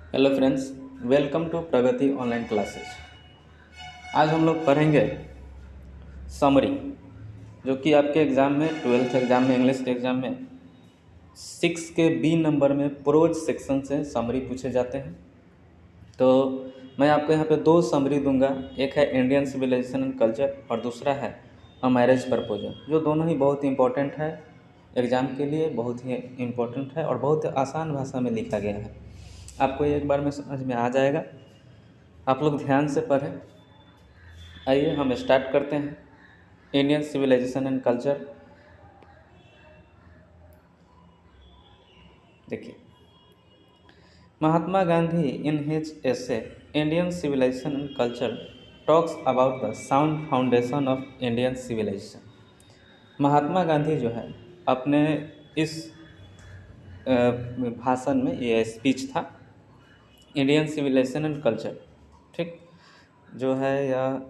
Hello friends, welcome to Pragati online classes. आज हम लोग पढ़ेंगे समरी, जो कि आपके एग्ज़ाम में 12th एग्ज़ाम में, इंग्लिश के एग्ज़ाम में 6 के बी नंबर में प्रोज सेक्शन से समरी पूछे जाते हैं। तो मैं आपको यहाँ पे दो समरी दूंगा। एक है इंडियन सिविलाइजेशन एंड कल्चर और दूसरा है अ मैरिज प्रपोजल, जो दोनों ही बहुत इंपॉर्टेंट है एग्ज़ाम के लिए, बहुत ही इम्पोर्टेंट है और बहुत आसान भाषा में लिखा गया है। आपको ये एक बार में समझ में आ जाएगा। आप लोग ध्यान से पढ़ें। आइए हम स्टार्ट करते हैं। Indian civilisation and culture. देखिए, Mahatma Gandhi in his essay Indian civilisation and culture talks about the sound foundation of Indian civilisation. Mahatma Gandhi जो है अपने इस भाषण में, ये स्पीच था, इंडियन सिविलाइजेशन एंड कल्चर, ठीक, जो है यह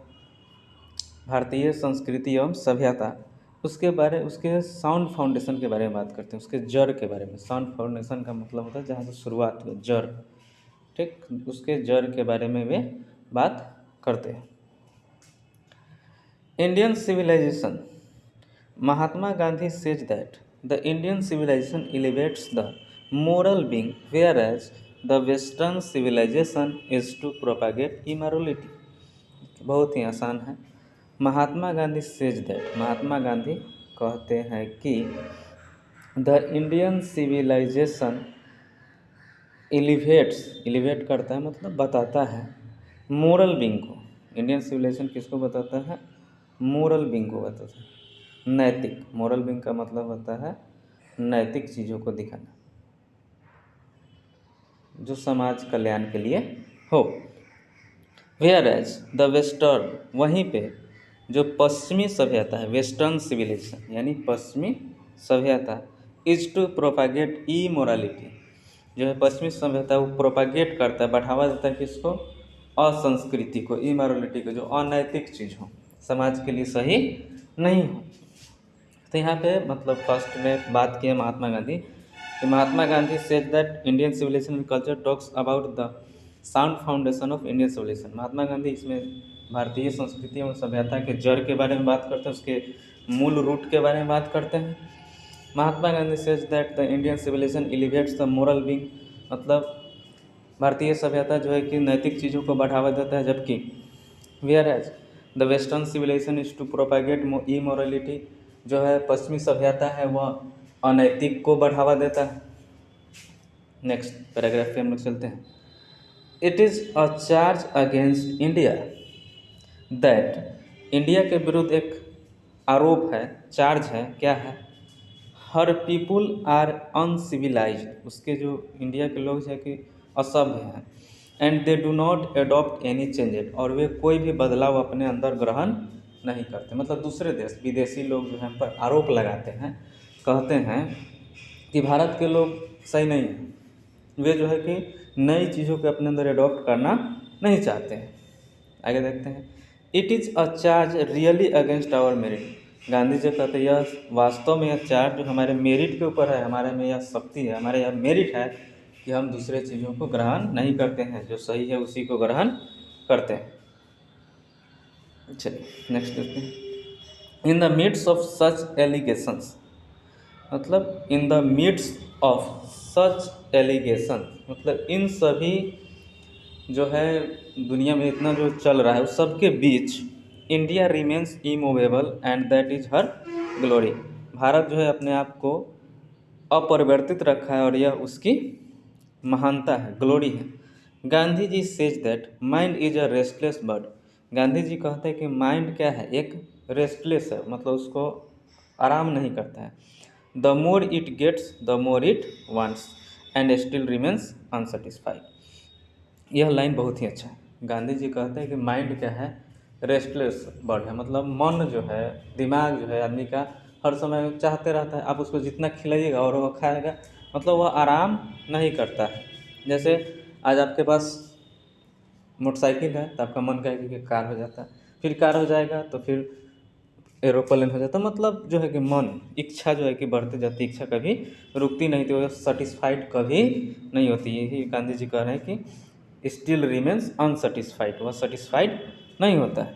भारतीय संस्कृति एवं सभ्यता, उसके साउंड फाउंडेशन के बारे में बात करते हैं, उसके जड़ के बारे में। साउंड फाउंडेशन का मतलब होता है जहाँ से शुरुआत हुई, जड़, ठीक, उसके जड़ के बारे में वे बात करते हैं। Indian civilisation, Mahatma Gandhi says that the Indian civilisation elevates the moral being whereas the western civilisation is to propagate immorality. बहुत ही आसान है। महात्मा गांधी सेज दैट, महात्मा गांधी कहते हैं कि द इंडियन सिविलाइजेशन एलिवेट करता है, मतलब बताता है मोरल बीइंग को। इंडियन सिविलाइजेशन किसको बताता है? मोरल बीइंग को बताता है, नैतिक। मोरल बीइंग का मतलब होता है नैतिक चीज़ों को दिखाना जो समाज कल्याण के लिए हो। वेयर एज द वेस्टर्न, वहीं पे जो पश्चिमी सभ्यता है, वेस्टर्न सिविलाइजेशन यानी पश्चिमी सभ्यता, is to propagate immorality, जो है पश्चिमी सभ्यता वो प्रोपागेट करता है, बढ़ावा देता है किसको? असंस्कृति को, ई मोरालिटी को, जो अनैतिक चीज़ हो, समाज के लिए सही नहीं हो। तो यहाँ पे मतलब फर्स्ट में बात की है महात्मा गांधी कि Mahatma Gandhi said that Indian civilisation and culture talks about the sound foundation of Indian civilisation. Mahatma Gandhi इसमें भारतीय संस्कृति एवं सभ्यता के जड़ के बारे में बात करते हैं, उसके मूल रूट के बारे में बात करते हैं। Mahatma Gandhi says that the Indian civilisation elevates the moral being, मतलब भारतीय सभ्यता जो है कि नैतिक चीज़ों को बढ़ावा देता है, जबकि whereas the western civilisation is to propagate immorality, जो है पश्चिमी सभ्यता है वह अनैतिक को बढ़ावा देता है। नेक्स्ट पैराग्राफ पे हम लोग चलते हैं। It is a charge against India that, India के विरुद्ध एक आरोप है, चार्ज है, क्या है? हर पीपुल आर अनसिविलाइज्ड, उसके जो इंडिया के लोग हैं कि असभ्य हैं। And they do not adopt any changes, और वे कोई भी बदलाव अपने अंदर ग्रहण नहीं करते। मतलब दूसरे देश, विदेशी लोग जो हैं पर आरोप लगाते हैं, कहते हैं कि भारत के लोग सही नहीं हैं, वे जो है कि नई चीज़ों को अपने अंदर एडॉप्ट करना नहीं चाहते हैं। आगे देखते हैं। It is a charge really against our merit, Gandhi ji कहते हैं यह वास्तव में यह चार्ज जो हमारे मेरिट के ऊपर है, हमारे में यह शक्ति है, हमारे यह मेरिट है कि हम दूसरे चीज़ों को ग्रहण नहीं करते हैं, जो सही है उसी को ग्रहण करते हैं। चलिए नेक्स्ट देखते हैं। In the midst of such allegations, मतलब in the midst of such allegation, मतलब इन सभी जो है दुनिया में इतना जो चल रहा है उस सब के बीच India remains immovable and that is her glory, भारत जो है अपने आप को अपरिवर्तित रखा है और यह उसकी महानता है, ग्लोरी है। Gandhi ji says that mind is a restless bird, Gandhi ji कहते हैं कि माइंड क्या है? एक रेस्टलेस है, मतलब उसको आराम नहीं करता है। The more it gets the more it wants and still remains unsatisfied. यह लाइन बहुत ही अच्छा है। गांधी जी कहते हैं कि माइंड क्या है? रेस्टलेस बर्ड है, मतलब मन जो है, दिमाग जो है आदमी का हर समय चाहते रहता है, आप उसको जितना खिलाइएगा और वो खाएगा, मतलब वह आराम नहीं करता है। जैसे आज आपके पास मोटरसाइकिल है तो आपका मन कहेगा कि कार हो जाता है, फिर कार हो जाएगा तो फिर एरोप्लेन हो जाता, मतलब जो है कि मन, इच्छा जो है कि बढ़ते जाती, इच्छा कभी रुकती नहीं थी, वो सेटिस्फाइड कभी नहीं होती। यही गांधी जी कह रहे हैं कि स्टिल रिमेन्स अनसेटिस्फाइड, वह सेटिस्फाइड नहीं होता है।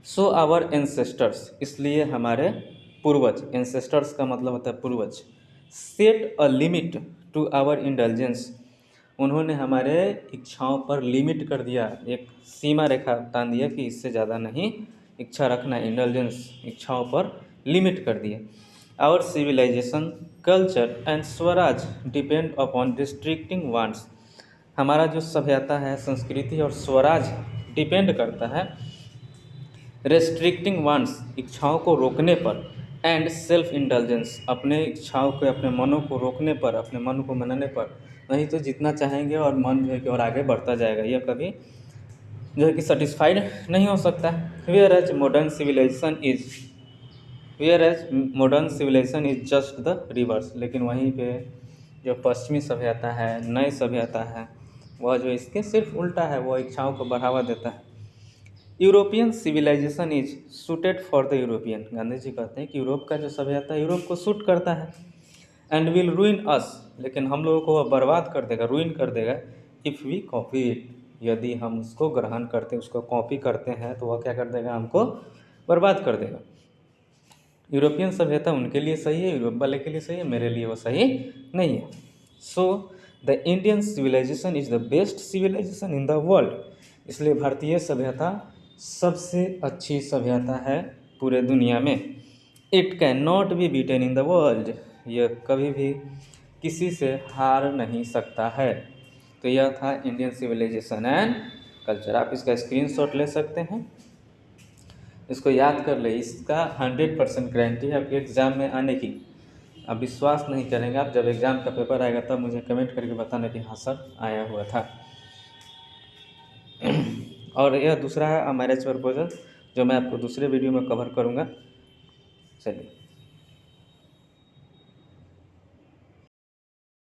सो आवर एंसेस्टर्स, इसलिए हमारे पूर्वज, एंसेस्टर्स का मतलब होता है पूर्वज, set a limit to our indulgence, उन्होंने हमारे इच्छाओं पर लिमिट कर दिया, एक सीमा रेखा तान दिया कि इससे ज़्यादा नहीं इच्छा रखना, इंडल्जेंस, इच्छाओं पर लिमिट कर दिया। Our civilisation, culture and swaraj depend upon restricting wants, हमारा जो सभ्यता है, संस्कृति और स्वराज डिपेंड करता है रेस्ट्रिक्टिंग वांट्स, इच्छाओं को रोकने पर, एंड सेल्फ इंडल्जेंस, अपने इच्छाओं को, अपने मनों को रोकने पर, अपने मन को मनाने पर। नहीं तो जितना चाहेंगे और मन जो है कि और आगे बढ़ता जाएगा, यह कभी जो है कि सेटिस्फाइड नहीं हो सकता। Whereas modern civilisation is, whereas modern civilisation is just the reverse, लेकिन वहीं पे जो पश्चिमी सभ्यता है, नई सभ्यता है, वह जो इसके सिर्फ उल्टा है, वह इच्छाओं को बढ़ावा देता है। European civilisation is suited for the European, Gandhi ji कहते हैं कि यूरोप का जो सभ्यता है यूरोप को सूट करता है। एंड विल रूइन अस, लेकिन हम लोगों को वह बर्बाद कर देगा, रूइन कर देगा, इफ़ वी कॉपी इट, यदि हम उसको ग्रहण करते हैं, उसको कॉपी करते हैं, तो वह क्या कर देगा, हमको बर्बाद कर देगा। यूरोपियन सभ्यता उनके लिए सही है, यूरोप वाले के लिए सही है, मेरे लिए वो सही नहीं है। So the Indian civilisation is the best civilisation in the world, इसलिए भारतीय सभ्यता सबसे अच्छी सभ्यता है पूरे दुनिया में। It can not be beaten in the world, यह कभी भी किसी से हार नहीं सकता है। तो यह था इंडियन सिविलाइजेशन एंड कल्चर। आप इसका स्क्रीनशॉट ले सकते हैं, इसको याद कर ले, इसका 100% गारंटी है आपके एग्ज़ाम में आने की। आप विश्वास नहीं करेंगे, आप जब एग्ज़ाम का पेपर आएगा तब मुझे कमेंट करके बताना कि हाँ सर आया हुआ था। और यह दूसरा है मैरिज प्रपोजल, जो मैं आपको दूसरे वीडियो में कवर करूँगा। चलिए।